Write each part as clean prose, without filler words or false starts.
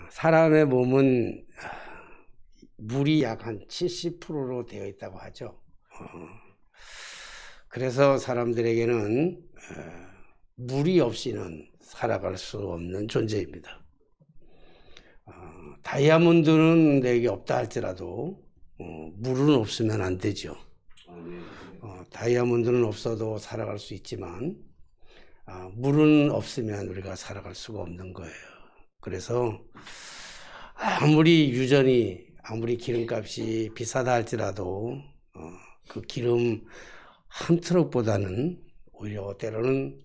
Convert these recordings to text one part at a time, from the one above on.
사람의 몸은 물이 약 한 70%로 되어 있다고 하죠. 그래서 사람들에게는 물이 없이는 살아갈 수 없는 존재입니다. 다이아몬드는 내게 없다 할지라도 물은 없으면 안 되죠. 다이아몬드는 없어도 살아갈 수 있지만 물은 없으면 우리가 살아갈 수가 없는 거예요. 그래서 아무리 유전이 아무리 기름값이 비싸다 할지라도 그 기름 한 트럭보다는 오히려 때로는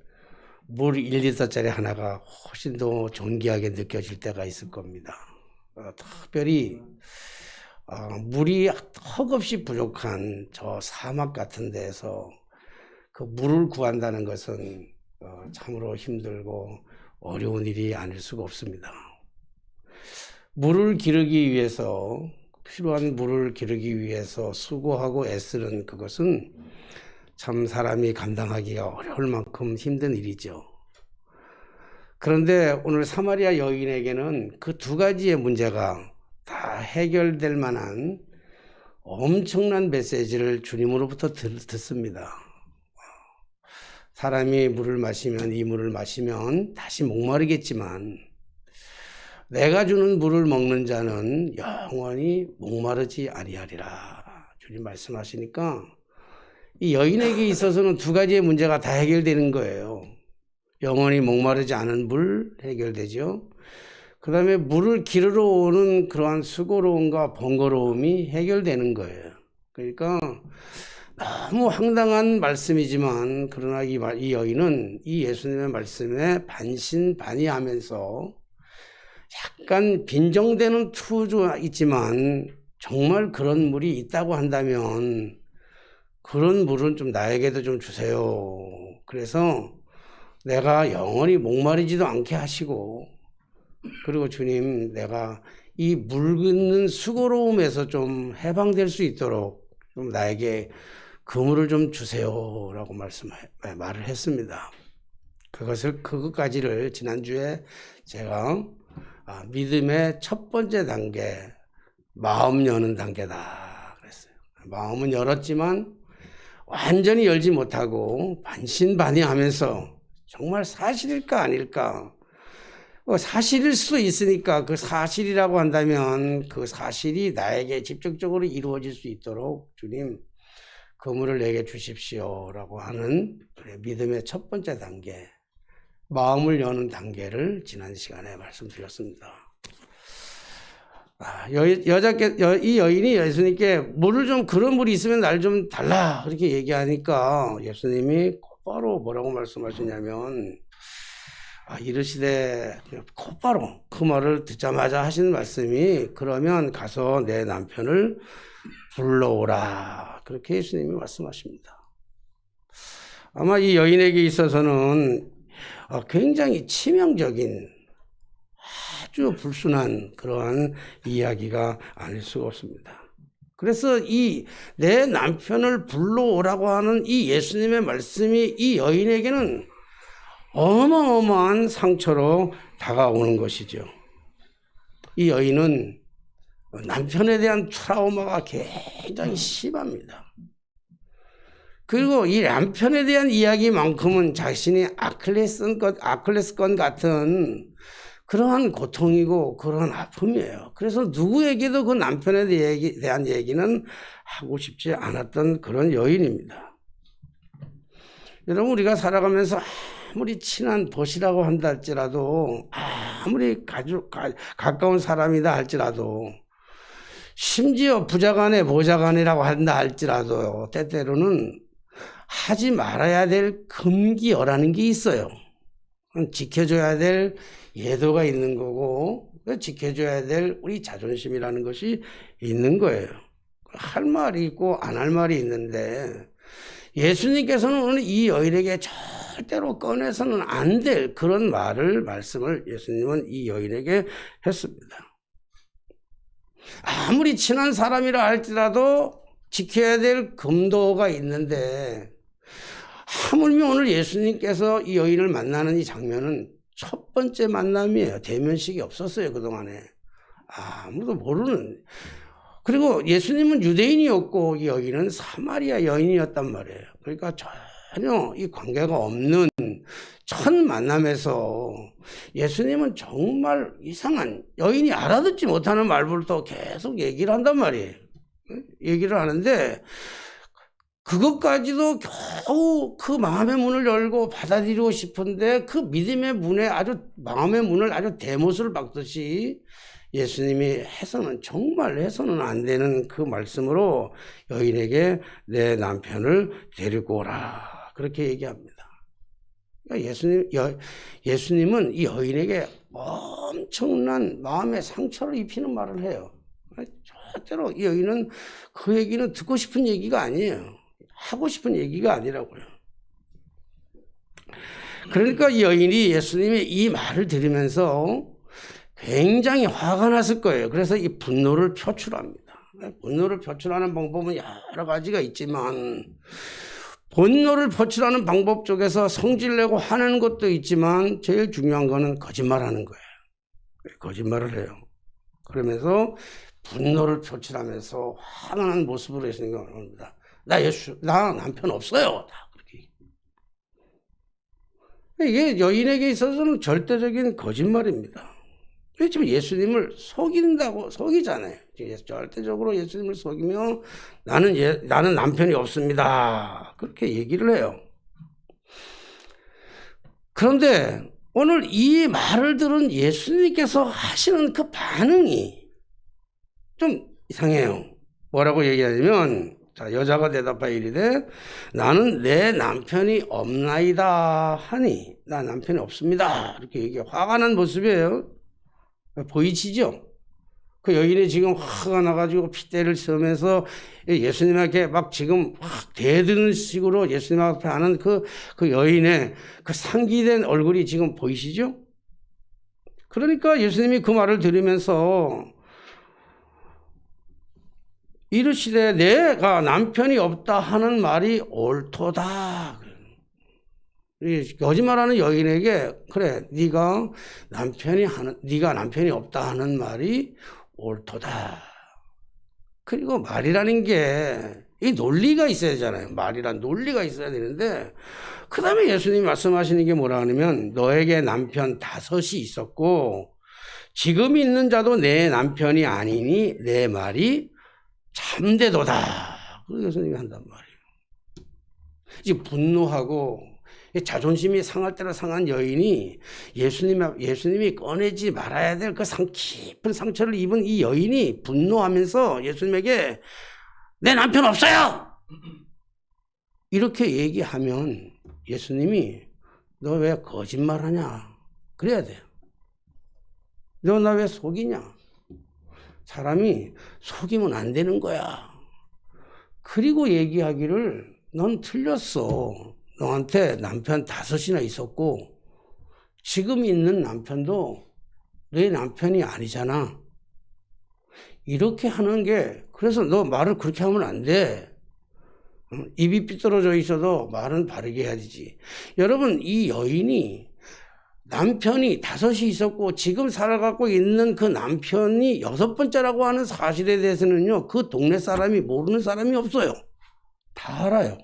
물 1리터짜리 하나가 훨씬 더 존귀하게 느껴질 때가 있을 겁니다. 특별히 물이 턱없이 부족한 저 사막 같은 데에서 그 물을 구한다는 것은 참으로 힘들고 어려운 일이 아닐 수가 없습니다. 물을 기르기 위해서, 필요한 물을 기르기 위해서 수고하고 애쓰는 그것은 참 사람이 감당하기가 어려울 만큼 힘든 일이죠. 그런데 오늘 사마리아 여인에게는 그 두 가지의 문제가 다 해결될 만한 엄청난 메시지를 주님으로부터 듣습니다. 사람이 물을 마시면, 이 물을 마시면 다시 목마르겠지만 내가 주는 물을 먹는 자는 영원히 목마르지 아니하리라. 주님 말씀하시니까 이 여인에게 있어서는 두 가지의 문제가 다 해결되는 거예요. 영원히 목마르지 않은 물 해결되죠. 그 다음에 물을 기르러 오는 그러한 수고로움과 번거로움이 해결되는 거예요. 그러니까 너무 황당한 말씀이지만 그러나 이 여인은 이 예수님의 말씀에 반신반의하면서 약간 빈정대는 투도 있지만 정말 그런 물이 있다고 한다면 그런 물은 좀 나에게도 좀 주세요. 그래서 내가 영원히 목마르지도 않게 하시고, 그리고 주님, 내가 이 물 긋는 수고로움에서 좀 해방될 수 있도록 좀 나에게 그 물을 좀 주세요 라고 말을 했습니다. 그것까지를 지난주에 제가 믿음의 첫 번째 단계, 마음 여는 단계다 그랬어요. 마음은 열었지만 완전히 열지 못하고 반신반의하면서 정말 사실일까 아닐까, 사실일 수도 있으니까 그 사실이라고 한다면 그 사실이 나에게 직접적으로 이루어질 수 있도록 주님 그 물을 내게 주십시오 라고 하는 믿음의 첫 번째 단계, 마음을 여는 단계를 지난 시간에 말씀드렸습니다. 이 여인이 예수님께 물을 좀, 그런 물이 있으면 날 좀 달라 그렇게 얘기하니까 예수님이 곧바로 뭐라고 말씀하시냐면 이르시되, 곧바로 그 말을 듣자마자 하시는 말씀이, 그러면 가서 내 남편을 불러오라, 그렇게 예수님이 말씀하십니다. 아마 이 여인에게 있어서는 굉장히 치명적인, 아주 불순한 그러한 이야기가 아닐 수가 없습니다. 그래서 이 내 남편을 불러오라고 하는 이 예수님의 말씀이 이 여인에게는 어마어마한 상처로 다가오는 것이죠. 이 여인은 남편에 대한 트라우마가 굉장히 심합니다. 그리고 이 남편에 대한 이야기만큼은 자신이 아킬레스건 같은 그러한 고통이고 그러한 아픔이에요. 그래서 누구에게도 그 남편에 대한 얘기는 하고 싶지 않았던 그런 여인입니다. 여러분, 우리가 살아가면서 아무리 친한 벗이라고 한다 할지라도, 아무리 가까운 사람이다 할지라도, 심지어 부자간에 모자간이라고 한다 할지라도 때때로는 하지 말아야 될 금기어라는 게 있어요. 지켜줘야 될 예도가 있는 거고, 지켜줘야 될 우리 자존심이라는 것이 있는 거예요. 할 말이 있고 안 할 말이 있는데, 예수님께서는 오늘 이 여인에게 절대로 꺼내서는 안 될 그런 말씀을 예수님은 이 여인에게 했습니다. 아무리 친한 사람이라 할지라도 지켜야 될 금도가 있는데, 하물며 오늘 예수님께서 이 여인을 만나는 이 장면은 첫 번째 만남이에요. 대면식이 없었어요, 그동안에. 아무도 모르는. 그리고 예수님은 유대인이었고 이 여인은 사마리아 여인이었단 말이에요. 그러니까 전혀 이 관계가 없는 첫 만남에서 예수님은 정말 이상한, 여인이 알아듣지 못하는 말부터 계속 얘기를 한단 말이에요. 얘기를 하는데 그것까지도 겨우 그 마음의 문을 열고 받아들이고 싶은데 그 믿음의 문에 마음의 문을 아주 대못을 박듯이 예수님이 정말 해서는 안 되는 그 말씀으로 여인에게 내 남편을 데리고 오라, 그렇게 얘기합니다. 그러니까 예수님은 이 여인에게 엄청난 마음의 상처를 입히는 말을 해요. 절대로 이 여인은 그 얘기는 듣고 싶은 얘기가 아니에요. 하고 싶은 얘기가 아니라고요. 그러니까 이 여인이 예수님의 이 말을 들으면서 굉장히 화가 났을 거예요. 그래서 이 분노를 표출합니다. 분노를 표출하는 방법은 여러 가지가 있지만 분노를 표출하는 방법 쪽에서 성질내고 화내는 것도 있지만 제일 중요한 거는 거짓말하는 거예요. 거짓말을 해요. 그러면서 분노를 표출하면서 화가 난 모습으로 예수님이 말합니다. 나 남편 없어요. 그렇게. 이게 여인에게 있어서는 절대적인 거짓말입니다. 지금 예수님을 속이잖아요. 절대적으로 예수님을 속이며 나는 남편이 없습니다, 그렇게 얘기를 해요. 그런데 오늘 이 말을 들은 예수님께서 하시는 그 반응이 좀 이상해요. 뭐라고 얘기하냐면, 자, 여자가 대답하여 이르되 나는 내 남편이 없나이다 하니, 나 남편이 없습니다, 이렇게 얘기해. 화가 난 모습이에요. 보이시죠? 그 여인이 지금 화가 나가지고 핏대를 쓰면서 예수님에게 막 지금 확 대드는 식으로 예수님 앞에 하는 그 여인의 그 상기된 얼굴이 지금 보이시죠? 그러니까 예수님이 그 말을 들으면서 이르시되 내가 남편이 없다 하는 말이 옳도다. 거짓말하는 여인에게 그래, 네가 남편이 없다 하는 말이 옳도다. 그리고 말이라는 게 이 논리가 있어야 되잖아요. 말이란 논리가 있어야 되는데, 그 다음에 예수님이 말씀하시는 게 뭐라 하냐면 너에게 남편 5이 있었고 지금 있는 자도 내 남편이 아니니 내 말이 참되도다. 그래서 예수님이 한단 말이에요. 이제 분노하고 자존심이 상할 대로 상한 여인이 예수님이 꺼내지 말아야 될 그 깊은 상처를 입은 이 여인이 분노하면서 예수님에게 내 남편 없어요, 이렇게 얘기하면 예수님이 너 왜 거짓말하냐, 그래야 돼요. 너 나 왜 속이냐. 사람이 속이면 안 되는 거야. 그리고 얘기하기를 넌 틀렸어. 너한테 남편 5이나 있었고 지금 있는 남편도 내 남편이 아니잖아. 이렇게 하는 게, 그래서 너 말을 그렇게 하면 안 돼. 입이 삐뚤어져 있어도 말은 바르게 해야 되지. 여러분, 이 여인이 남편이 5이 있었고 지금 살아가고 있는 그 남편이 6번째라고 하는 사실에 대해서는요, 그 동네 사람이 모르는 사람이 없어요. 다 알아요.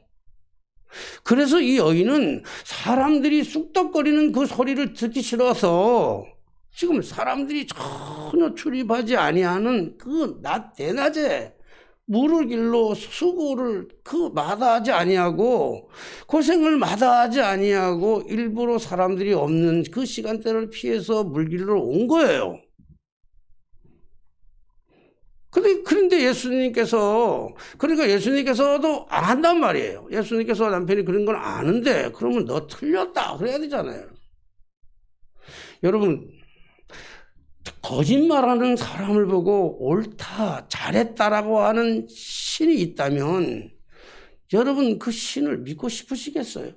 그래서 이 여인은 사람들이 쑥덕거리는 그 소리를 듣기 싫어서 지금 사람들이 전혀 출입하지 아니하는 그 대낮에 물을 길러 수고를 마다하지 아니하고 고생을 마다하지 아니하고 일부러 사람들이 없는 그 시간대를 피해서 물 길러 온 거예요. 그런데 예수님께서도 안 한단 말이에요. 예수님께서 남편이 그런 걸 아는데, 그러면 너 틀렸다 그래야 되잖아요. 여러분, 거짓말하는 사람을 보고 옳다, 잘했다라고 하는 신이 있다면 여러분 그 신을 믿고 싶으시겠어요?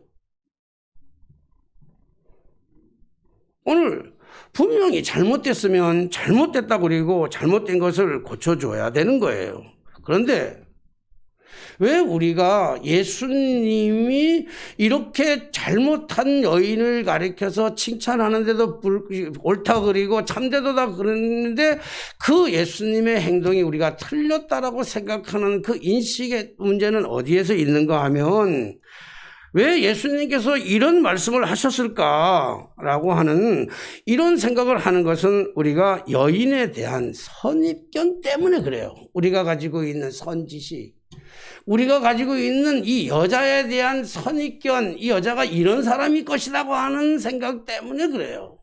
오늘 분명히 잘못됐으면 잘못됐다고 그리고 잘못된 것을 고쳐줘야 되는 거예요. 그런데 왜 우리가 예수님이 이렇게 잘못한 여인을 가리켜서 칭찬하는데도 옳다 그리고 참되도다 그러는데 그 예수님의 행동이 우리가 틀렸다라고 생각하는 그 인식의 문제는 어디에서 있는가 하면 왜 예수님께서 이런 말씀을 하셨을까라고 하는 이런 생각을 하는 것은 우리가 여인에 대한 선입견 때문에 그래요. 우리가 가지고 있는 선지식, 우리가 가지고 있는 이 여자에 대한 선입견, 이 여자가 이런 사람일 것이라고 하는 생각 때문에 그래요.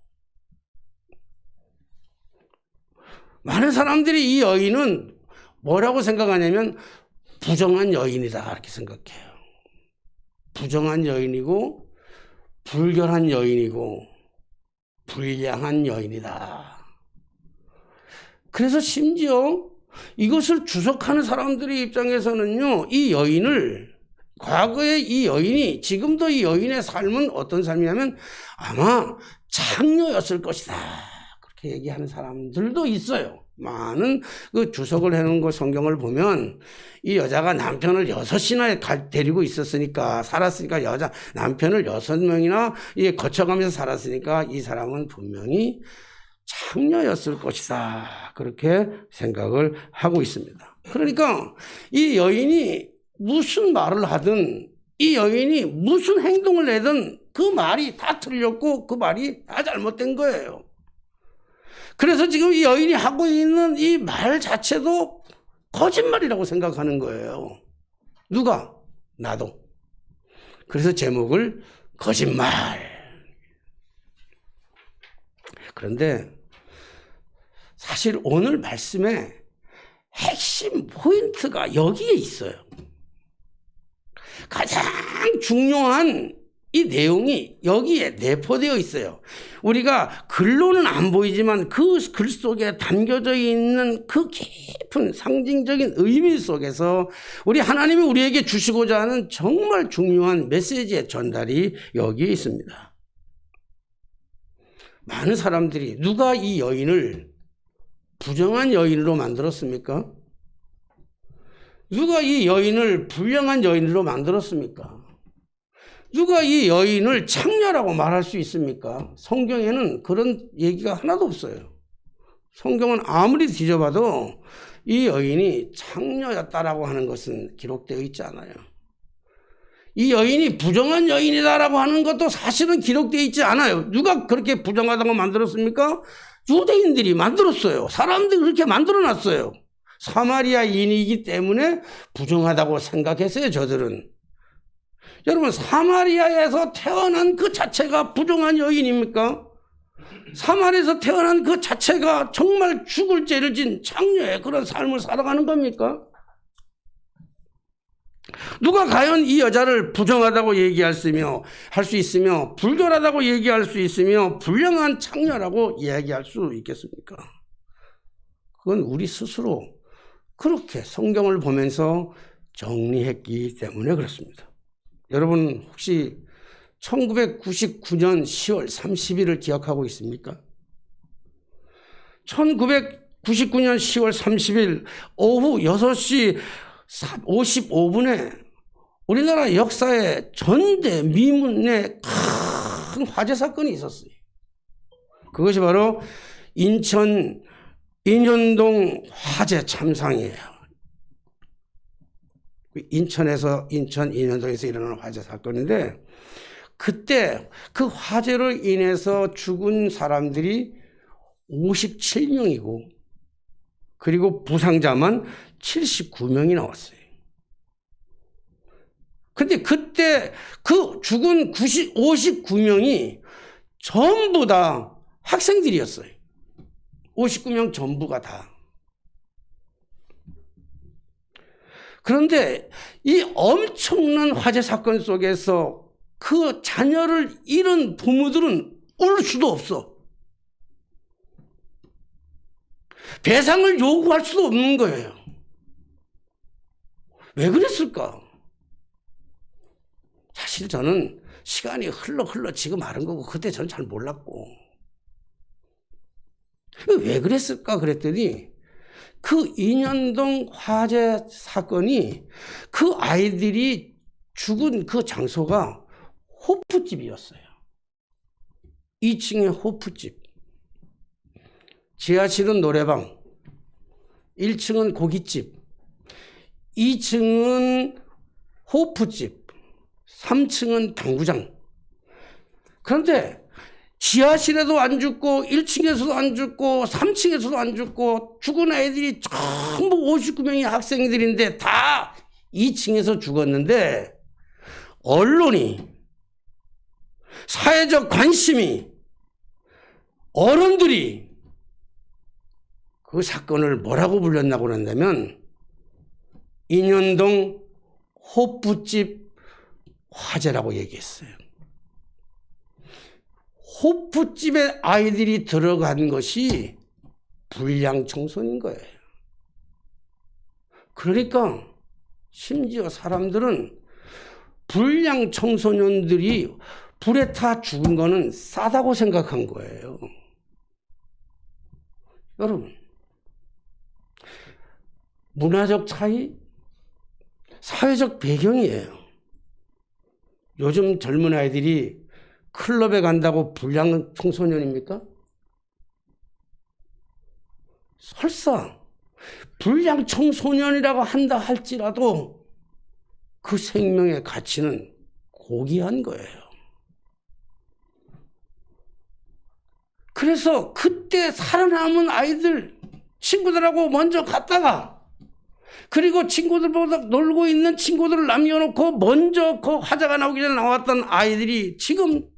많은 사람들이 이 여인은 뭐라고 생각하냐면 부정한 여인이다 이렇게 생각해요. 부정한 여인이고 불결한 여인이고 불량한 여인이다. 그래서 심지어 이것을 주석하는 사람들의 입장에서는요, 이 여인을, 과거의 이 여인이, 지금도 이 여인의 삶은 어떤 삶이냐면 아마 창녀였을 것이다. 그렇게 얘기하는 사람들도 있어요. 많은 그 주석을 해놓은 거 성경을 보면 이 여자가 남편을 6이나 데리고 있었으니까, 살았으니까 남편을 6명이나 거쳐가면서 살았으니까 이 사람은 분명히 창녀였을 것이다. 그렇게 생각을 하고 있습니다. 그러니까 이 여인이 무슨 말을 하든, 이 여인이 무슨 행동을 내든 그 말이 다 틀렸고 그 말이 다 잘못된 거예요. 그래서 지금 이 여인이 하고 있는 이 말 자체도 거짓말이라고 생각하는 거예요. 누가? 나도. 그래서 제목을 거짓말. 그런데 사실 오늘 말씀의 핵심 포인트가 여기에 있어요. 가장 중요한 이 내용이 여기에 내포되어 있어요. 우리가 글로는 안 보이지만 그 글 속에 담겨져 있는 그 깊은 상징적인 의미 속에서 우리 하나님이 우리에게 주시고자 하는 정말 중요한 메시지의 전달이 여기에 있습니다. 많은 사람들이 누가 이 여인을 부정한 여인으로 만들었습니까? 누가 이 여인을 불량한 여인으로 만들었습니까? 누가 이 여인을 창녀라고 말할 수 있습니까? 성경에는 그런 얘기가 하나도 없어요. 성경은 아무리 뒤져봐도 이 여인이 창녀였다라고 하는 것은 기록되어 있지 않아요. 이 여인이 부정한 여인이다라고 하는 것도 사실은 기록되어 있지 않아요. 누가 그렇게 부정하다고 만들었습니까? 유대인들이 만들었어요. 사람들이 그렇게 만들어놨어요. 사마리아인이기 때문에 부정하다고 생각했어요, 저들은. 여러분, 사마리아에서 태어난 그 자체가 부정한 여인입니까? 사마리아에서 태어난 그 자체가 정말 죽을 죄를 진 창녀의 그런 삶을 살아가는 겁니까? 누가 과연 이 여자를 부정하다고 얘기할 수 있으며 불결하다고 얘기할 수 있으며 불량한 창녀라고 이야기할 수 있겠습니까? 그건 우리 스스로 그렇게 성경을 보면서 정리했기 때문에 그렇습니다. 여러분 혹시 1999년 10월 30일을 기억하고 있습니까? 1999년 10월 30일 오후 6시 55분에 우리나라 역사의 전대미문의 큰 화재 사건이 있었어요. 그것이 바로 인천 인현동 화재 참상이에요. 인천 인현동에서 일어난 화재 사건인데, 그때 그 화재로 인해서 죽은 사람들이 57명이고 그리고 부상자만 79명이 나왔어요. 근데 그때 그 죽은 59명이 전부 다 학생들이었어요. 59명 전부가 다. 그런데 이 엄청난 화재 사건 속에서 그 자녀를 잃은 부모들은 울 수도 없어. 배상을 요구할 수도 없는 거예요. 왜 그랬을까? 사실 저는 시간이 흘러 지금 아는 거고 그때 저는 잘 몰랐고. 왜 그랬을까 그랬더니 그 인현동 화재 사건이 그 아이들이 죽은 그 장소가 호프집이었어요. 2층에 호프집, 지하실은 노래방, 1층은 고깃집, 2층은 호프집, 3층은 당구장. 그런데 지하실에도 안 죽고 1층에서도 안 죽고 3층에서도 안 죽고 죽은 아이들이 전부 59명의 학생들인데 다 2층에서 죽었는데 언론이, 사회적 관심이, 어른들이 그 사건을 뭐라고 불렸냐고 그랬냐면 인현동 호프집 화재라고 얘기했어요. 호프집에 아이들이 들어간 것이 불량 청소년인 거예요. 그러니까 심지어 사람들은 불량 청소년들이 불에 타 죽은 거는 싸다고 생각한 거예요. 여러분, 문화적 차이, 사회적 배경이에요. 요즘 젊은 아이들이 클럽에 간다고 불량 청소년입니까? 설사 불량 청소년이라고 한다 할지라도 그 생명의 가치는 고귀한 거예요. 그래서 그때 살아남은 아이들, 친구들하고 먼저 갔다가, 그리고 친구들보다 놀고 있는 친구들을 남겨놓고 먼저 그 화재가 나오기 전에 나왔던 아이들이 지금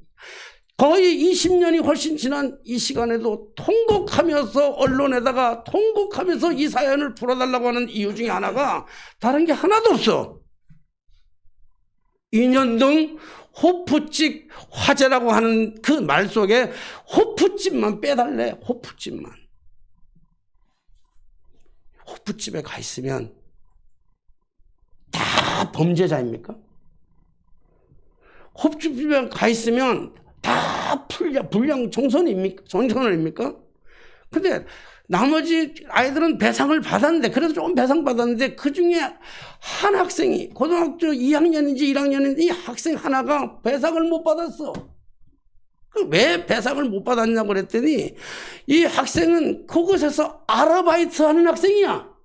거의 20년이 훨씬 지난 이 시간에도 통곡하면서 언론에다가 통곡하면서 이 사연을 풀어달라고 하는 이유 중에 하나가 다른 게 하나도 없어. 인현동 호프집 화재라고 하는 그 말 속에 호프집만 빼달래. 호프집만. 호프집에 가 있으면 다 범죄자입니까? 호프집에 가 있으면 다 불량 청소년입니까? 근데 나머지 아이들은 배상을 받았는데, 그래도 조금 배상 받았는데, 그 중에 한 학생이 고등학교 2학년인지 1학년인지 이 학생 하나가 배상을 못 받았어. 왜 배상을 못 받았냐고 그랬더니 이 학생은 그곳에서 아르바이트 하는 학생이야.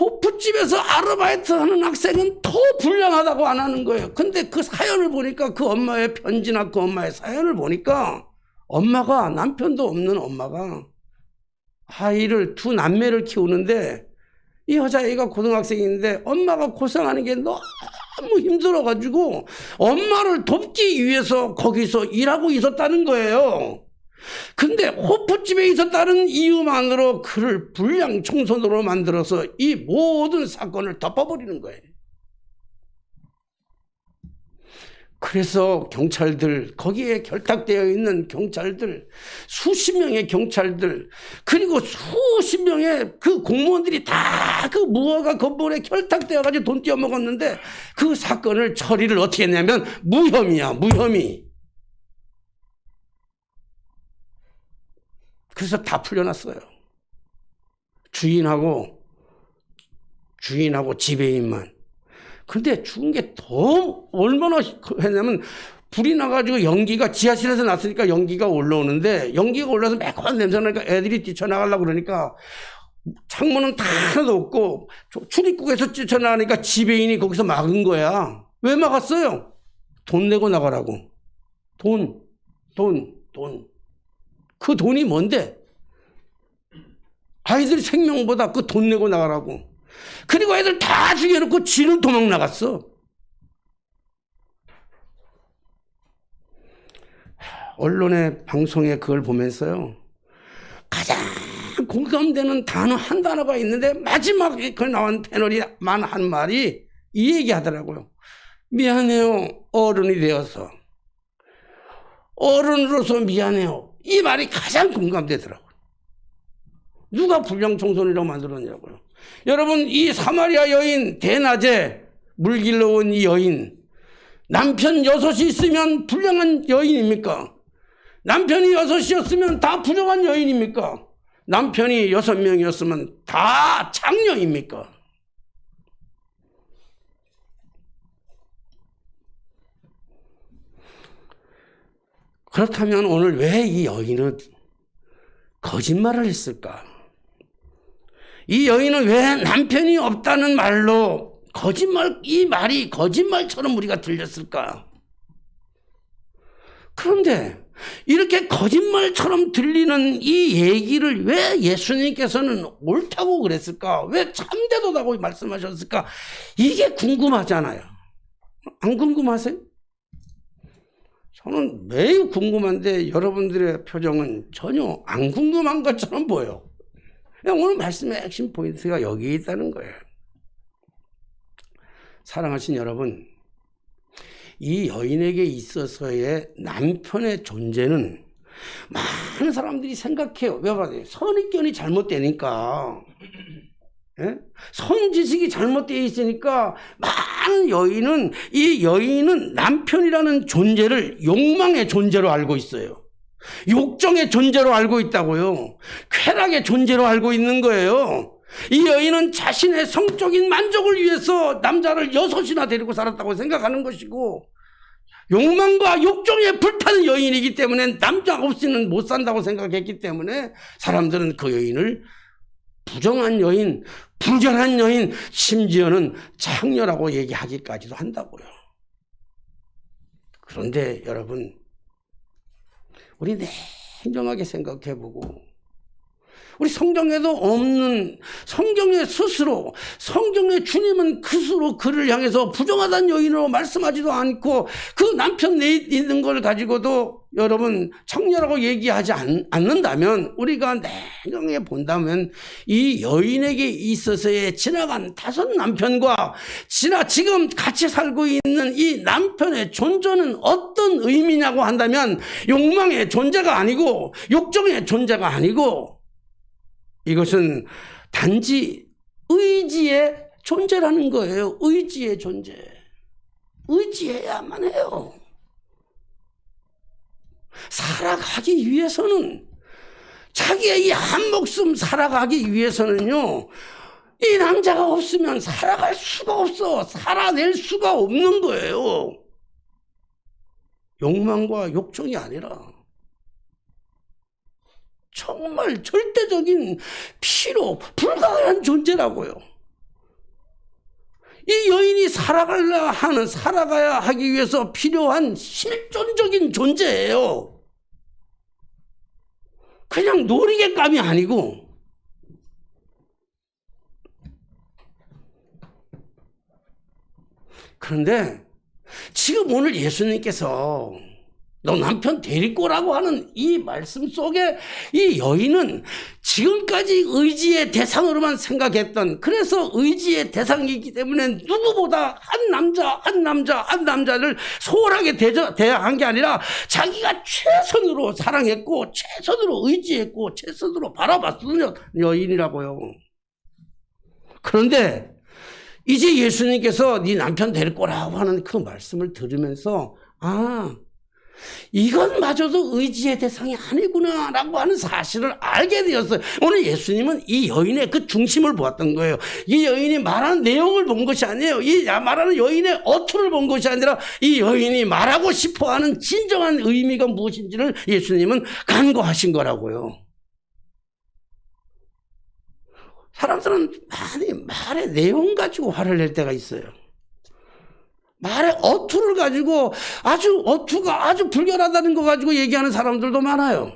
호프집에서 아르바이트 하는 학생은 더 불량하다고 안 하는 거예요. 근데 그 사연을 보니까, 그 엄마의 편지나 그 엄마의 사연을 보니까, 엄마가, 남편도 없는 엄마가 아이를, 두 남매를 키우는데 이 여자애가 고등학생인데 엄마가 고생하는 게 너무 힘들어가지고 엄마를 돕기 위해서 거기서 일하고 있었다는 거예요. 근데 호프집에 있었다는 이유만으로 그를 불량 청소년으로 만들어서 이 모든 사건을 덮어버리는 거예요. 그래서 경찰들, 거기에 결탁되어 있는 경찰들, 수십 명의 경찰들, 그리고 수십 명의 그 공무원들이 다 그 무허가 건물에 결탁되어가지고 돈 떼어먹었는데 그 사건을 처리를 어떻게 했냐면 무혐의야, 무혐의. 그래서 다 풀려났어요. 주인하고 지배인만. 근데 죽은 게 더 얼마나 했냐면, 불이 나가지고 연기가 지하실에서 났으니까 연기가 올라오는데, 연기가 올라서 매콤한 냄새가 나니까 애들이 뛰쳐나가려고 그러니까 창문은 다 하나도 없고 출입국에서 뛰쳐나가니까 지배인이 거기서 막은 거야. 왜 막았어요? 돈 내고 나가라고. 돈. 그 돈이 뭔데? 아이들 생명보다 그 돈 내고 나가라고. 그리고 애들 다 죽여놓고 지는 도망 나갔어. 언론의 방송에 그걸 보면서요, 가장 공감되는 단어 한 단어가 있는데 마지막에 그 나온 패널이만 한 말이 이 얘기 하더라고요. 미안해요, 어른이 되어서. 어른으로서 미안해요. 이 말이 가장 공감되더라고요. 누가 불량 청소년이라고 만들었냐고요. 여러분, 이 사마리아 여인, 대낮에 물 길러온 이 여인, 남편 6이 있으면 불량한 여인입니까? 남편이 6이었으면 다 부정한 여인입니까? 남편이 6명이었으면 다 창녀입니까? 그렇다면 오늘 왜 이 여인은 거짓말을 했을까? 이 여인은 왜 남편이 없다는 말로 이 말이 거짓말처럼 우리가 들렸을까? 그런데 이렇게 거짓말처럼 들리는 이 얘기를 왜 예수님께서는 옳다고 그랬을까? 왜 참되도다고 말씀하셨을까? 이게 궁금하잖아요. 안 궁금하세요? 저는 매우 궁금한데 여러분들의 표정은 전혀 안 궁금한 것처럼 보여요. 오늘 말씀의 핵심 포인트가 여기에 있다는 거예요. 사랑하신 여러분, 이 여인에게 있어서의 남편의 존재는 많은 사람들이 생각해요. 왜 봐요? 선입견이 잘못되니까. 예? 선지식이 잘못되어 있으니까 많은 여인은 이 여인은 남편이라는 존재를 욕망의 존재로 알고 있어요. 욕정의 존재로 알고 있다고요. 쾌락의 존재로 알고 있는 거예요. 이 여인은 자신의 성적인 만족을 위해서 남자를 6이나 데리고 살았다고 생각하는 것이고, 욕망과 욕정에 불타는 여인이기 때문에 남자 없이는 못 산다고 생각했기 때문에 사람들은 그 여인을 부정한 여인, 불결한 여인, 심지어는 창녀라고 얘기하기까지도 한다고요. 그런데 여러분, 우리 냉정하게 생각해보고, 우리 성경에도 없는, 성경의 스스로, 성경의 주님은 스스로 그를 향해서 부정하다는 여인으로 말씀하지도 않고 그 남편 내에 있는 걸 가지고도 여러분 창녀라고 얘기하지 않는다면, 우리가 냉정하게 본다면 이 여인에게 있어서의 지나간 5 남편과 지금 같이 살고 있는 이 남편의 존재는 어떤 의미냐고 한다면 욕망의 존재가 아니고 욕정의 존재가 아니고 이것은 단지 의지의 존재라는 거예요. 의지의 존재. 의지해야만 해요. 살아가기 위해서는, 자기의 이 한 목숨 살아가기 위해서는요, 이 남자가 없으면 살아갈 수가 없어. 살아낼 수가 없는 거예요. 욕망과 욕정이 아니라 정말 절대적인 필요 불가한 존재라고요. 이 여인이 살아가야 하기 위해서 필요한 실존적인 존재예요. 그냥 놀이개감이 아니고. 그런데 지금 오늘 예수님께서 너 남편 데리고 오라고 하는 이 말씀 속에 이 여인은 지금까지 의지의 대상으로만 생각했던, 그래서 의지의 대상이기 때문에 누구보다 한 남자를 소홀하게 대한 게 아니라 자기가 최선으로 사랑했고 최선으로 의지했고 최선으로 바라봤던 여인이라고요. 그런데 이제 예수님께서 네 남편 데리고 오라고 하는 그 말씀을 들으면서 이것마저도 의지의 대상이 아니구나 라고 하는 사실을 알게 되었어요. 오늘 예수님은 이 여인의 그 중심을 보았던 거예요. 이 여인이 말하는 내용을 본 것이 아니에요. 이 말하는 여인의 어투를 본 것이 아니라 이 여인이 말하고 싶어하는 진정한 의미가 무엇인지를 예수님은 간과하신 거라고요. 사람들은 많이 말의 내용 가지고 화를 낼 때가 있어요. 말의 어투를 가지고 어투가 아주 불결하다는 거 가지고 얘기하는 사람들도 많아요.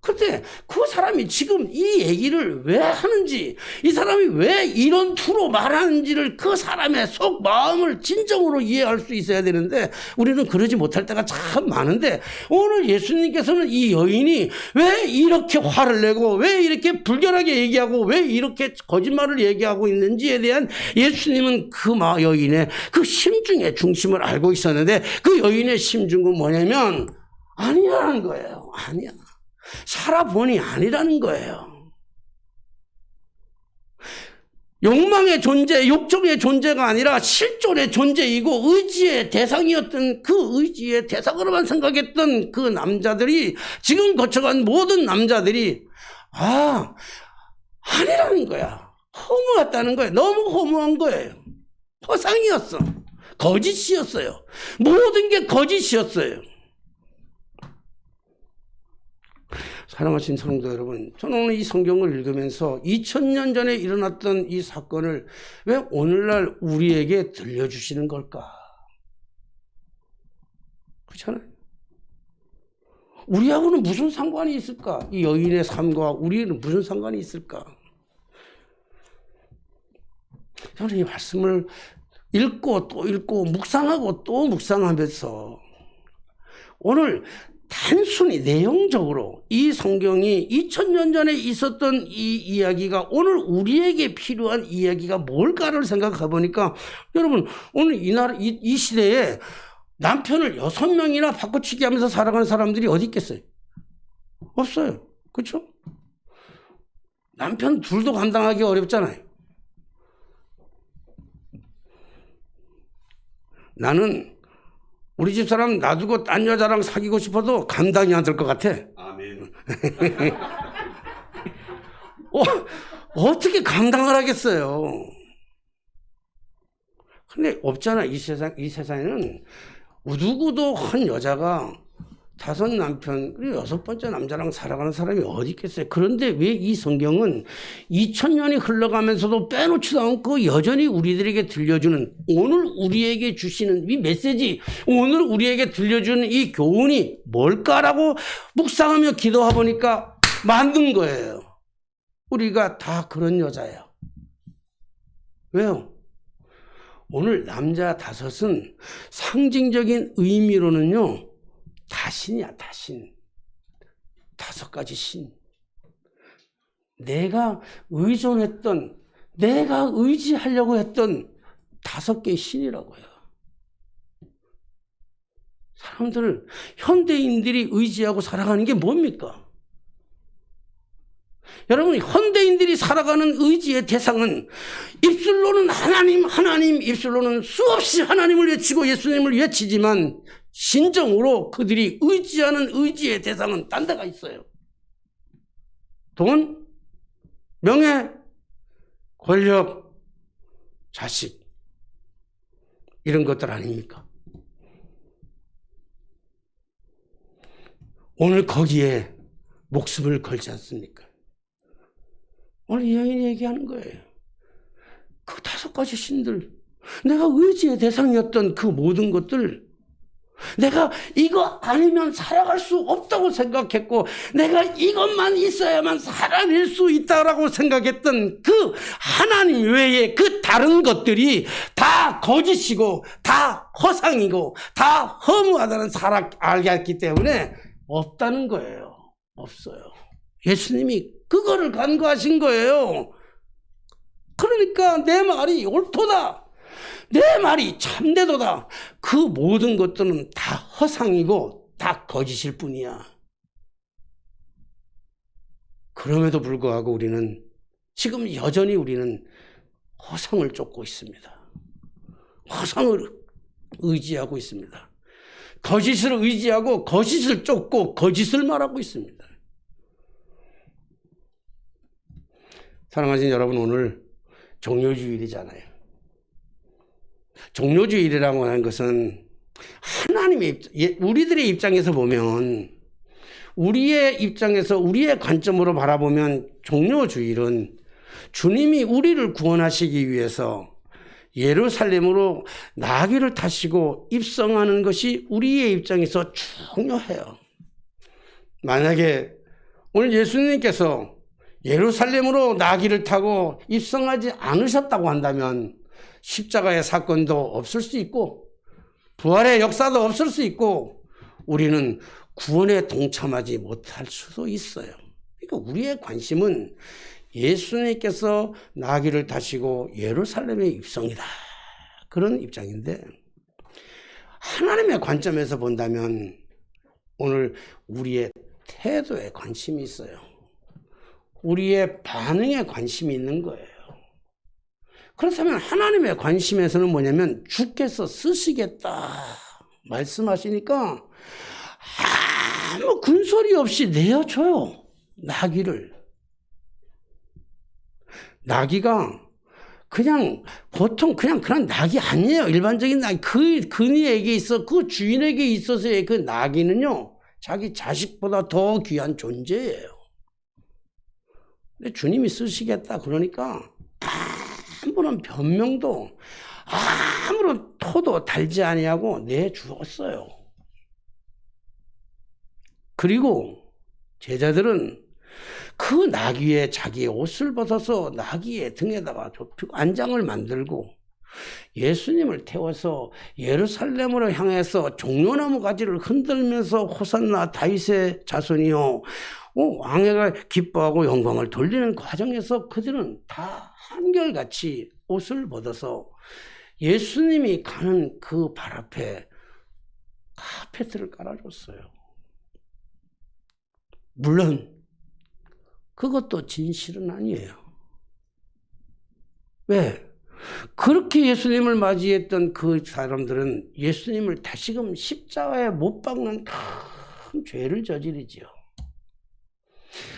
그런데 그 사람이 지금 이 얘기를 왜 하는지, 이 사람이 왜 이런 투로 말하는지를 그 사람의 속 마음을 진정으로 이해할 수 있어야 되는데 우리는 그러지 못할 때가 참 많은데, 오늘 예수님께서는 이 여인이 왜 이렇게 화를 내고 왜 이렇게 불결하게 얘기하고 왜 이렇게 거짓말을 얘기하고 있는지에 대한 예수님은 그 여인의 그 심중의 중심을 알고 있었는데, 그 여인의 심중은 뭐냐면 아니라는 거예요. 아니야. 살아보니 아니라는 거예요. 욕망의 존재, 욕정의 존재가 아니라 실존의 존재이고 의지의 대상이었던 그 의지의 대상으로만 생각했던 그 남자들이 지금 거쳐간 모든 남자들이 아니라는 거야. 허무했다는 거예요. 너무 허무한 거예요. 허상이었어. 거짓이었어요. 모든 게 거짓이었어요. 사랑하신 성도 여러분, 저는 오늘 이 성경을 읽으면서 2000년 전에 일어났던 이 사건을 왜 오늘날 우리에게 들려주시는 걸까? 그렇잖아요. 우리하고는 무슨 상관이 있을까? 이 여인의 삶과 우리는 무슨 상관이 있을까? 저는 이 말씀을 읽고 또 읽고 묵상하고 또 묵상하면서 오늘 단순히 내용적으로 이 성경이 2000년 전에 있었던 이 이야기가 오늘 우리에게 필요한 이야기가 뭘까를 생각해 보니까 여러분 오늘 이 시대에 남편을 6명이나 바꿔치기 하면서 살아가는 사람들이 어디 있겠어요? 없어요. 그렇죠? 남편 둘도 감당하기 어렵잖아요. 나는 우리 집사람 놔두고 딴 여자랑 사귀고 싶어도 감당이 안 될 것 같아. 아멘. 어떻게 감당을 하겠어요? 근데 없잖아. 이 세상에는 누구도 한 여자가 5 남편 그리고 6번째 남자랑 살아가는 사람이 어디 있겠어요? 그런데 왜 이 성경은 2000년이 흘러가면서도 빼놓지도 않고 여전히 우리들에게 들려주는 오늘 우리에게 주시는 이 메시지, 오늘 우리에게 들려주는 이 교훈이 뭘까라고 묵상하며 기도해 보니까 만든 거예요. 우리가 다 그런 여자예요. 왜요? 오늘 남자 5은 상징적인 의미로는요, 다신이야, 다신. 5가지 신. 내가 의존했던, 내가 의지하려고 했던 5개의 신이라고요. 사람들, 현대인들이 의지하고 살아가는 게 뭡니까? 여러분, 현대인들이 살아가는 의지의 대상은 입술로는 하나님, 입술로는 수없이 하나님을 외치고 예수님을 외치지만 신정으로 그들이 의지하는 의지의 대상은 딴 데가 있어요. 돈, 명예, 권력, 자식, 이런 것들 아닙니까? 오늘 거기에 목숨을 걸지 않습니까? 오늘 이 여인이 얘기하는 거예요. 그 5가지 신들, 내가 의지의 대상이었던 그 모든 것들, 내가 이거 아니면 살아갈 수 없다고 생각했고 내가 이것만 있어야만 살아낼 수 있다라고 생각했던 그 하나님 외에 그 다른 것들이 다 거짓이고 다 허상이고 다 허무하다는 알겠기 때문에 없다는 거예요. 없어요. 예수님이 그거를 간구하신 거예요. 그러니까 내 말이 옳도다. 내 말이 참되도다. 그 모든 것들은 다 허상이고 다 거짓일 뿐이야. 그럼에도 불구하고 우리는 지금 여전히 우리는 허상을 쫓고 있습니다. 허상을 의지하고 있습니다. 거짓을 의지하고 거짓을 쫓고 거짓을 말하고 있습니다. 사랑하신 여러분, 오늘 종료주일이잖아요. 종료주일이라고 하는 것은 하나님의 우리들의 입장에서 보면, 우리의 입장에서 우리의 관점으로 바라보면 종료주일은 주님이 우리를 구원하시기 위해서 예루살렘으로 나귀를 타시고 입성하는 것이 우리의 입장에서 중요해요. 만약에 오늘 예수님께서 예루살렘으로 나귀를 타고 입성하지 않으셨다고 한다면 십자가의 사건도 없을 수 있고 부활의 역사도 없을 수 있고 우리는 구원에 동참하지 못할 수도 있어요. 그러니까 우리의 관심은 예수님께서 나귀를 타시고 예루살렘에 입성이다, 그런 입장인데, 하나님의 관점에서 본다면 오늘 우리의 태도에 관심이 있어요. 우리의 반응에 관심이 있는 거예요. 그렇다면 하나님의 관심에서는 뭐냐면 주께서 쓰시겠다 말씀하시니까 아무 군소리 없이 내어줘요. 나귀를. 나귀가 그냥 보통 그냥 그런 낙이 아니에요. 일반적인 낙. 그니에게 있어, 그 주인에게 있어서의 그 나귀는요, 자기 자식보다 더 귀한 존재예요. 근데 주님이 쓰시겠다 그러니까 아무런 변명도 아무런 토도 달지 아니하고 내주었어요. 그리고 제자들은 그 나귀의 자기의 옷을 벗어서 나귀의 등에다가 안장을 만들고 예수님을 태워서 예루살렘으로 향해서 종려나무 가지를 흔들면서 호산나 다윗의 자손이요 왕회가 기뻐하고 영광을 돌리는 과정에서 그들은 다 한결같이 옷을 벗어서 예수님이 가는 그 발 앞에 카페트를 깔아줬어요. 물론 그것도 진실은 아니에요. 왜? 그렇게 예수님을 맞이했던 그 사람들은 예수님을 다시금 십자가에 못 박는 큰 죄를 저지르지요.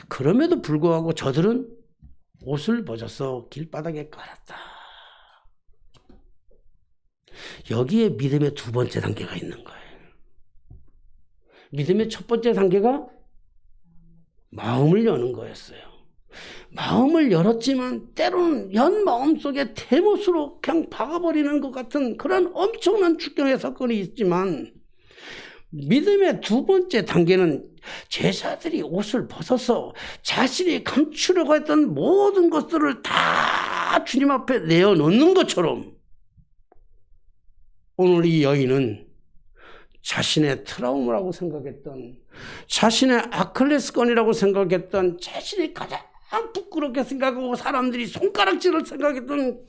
그럼에도 불구하고 저들은 옷을 벗어서 길바닥에 깔았다. 여기에 믿음의 두 번째 단계가 있는 거예요. 믿음의 첫 번째 단계가 마음을 여는 거였어요. 마음을 열었지만 때로는 연 마음속에 대못으로 그냥 박아버리는 것 같은 그런 엄청난 축경의 사건이 있지만 믿음의 두 번째 단계는 제자들이 옷을 벗어서 자신이 감추려고 했던 모든 것들을 다 주님 앞에 내어놓는 것처럼 오늘 이 여인은 자신의 트라우마라고 생각했던, 자신의 아킬레스건이라고 생각했던, 자신이 가장 부끄럽게 생각하고 사람들이 손가락질을 생각했던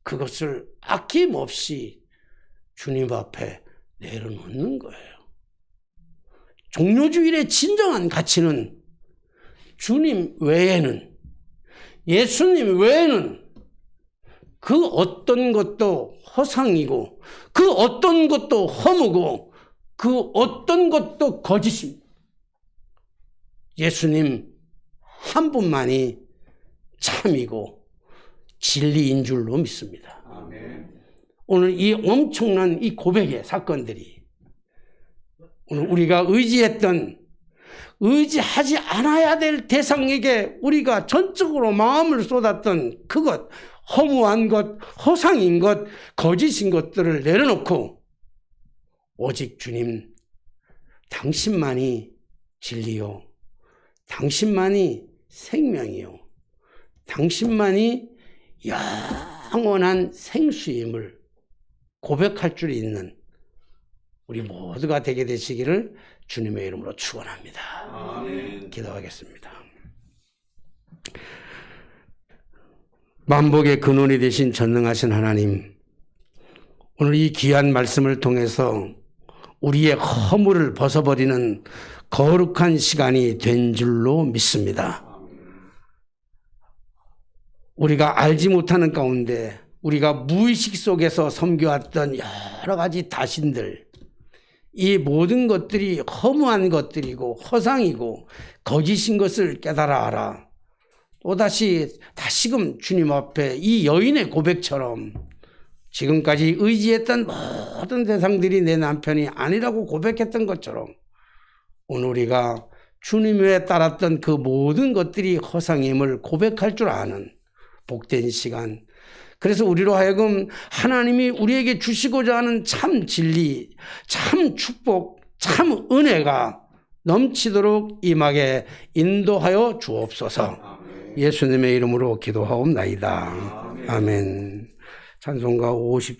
그것을 아낌없이 주님 앞에 내려놓는 거예요. 종료주일의 진정한 가치는 주님 외에는, 예수님 외에는 그 어떤 것도 허상이고 그 어떤 것도 허무고 그 어떤 것도 거짓입니다. 예수님 한 분만이 참이고 진리인 줄로 믿습니다. 아멘. 오늘 이 엄청난 이 고백의 사건들이 오늘 우리가 의지하지 않아야 될 대상에게 우리가 전적으로 마음을 쏟았던 그것, 허무한 것, 허상인 것, 거짓인 것들을 내려놓고 오직 주님, 당신만이 진리요, 당신만이 생명이요, 당신만이 영원한 생수임을 고백할 줄 있는 우리 모두가 되게 되시기를 주님의 이름으로 축원합니다. 아멘. 기도하겠습니다. 만복의 근원이 되신 전능하신 하나님, 오늘 이 귀한 말씀을 통해서 우리의 허물을 벗어버리는 거룩한 시간이 된 줄로 믿습니다. 우리가 알지 못하는 가운데 우리가 무의식 속에서 섬겨왔던 여러 가지 다신들, 이 모든 것들이 허무한 것들이고 허상이고 거짓인 것을 깨달아 알아. 다시금 주님 앞에 이 여인의 고백처럼 지금까지 의지했던 모든 대상들이 내 남편이 아니라고 고백했던 것처럼 오늘 우리가 주님 외에 따랐던 그 모든 것들이 허상임을 고백할 줄 아는 복된 시간, 그래서 우리로 하여금 하나님이 우리에게 주시고자 하는 참 진리, 참 축복, 참 은혜가 넘치도록 임하게 인도하여 주옵소서. 예수님의 이름으로 기도하옵나이다. 아멘. 찬송가 50장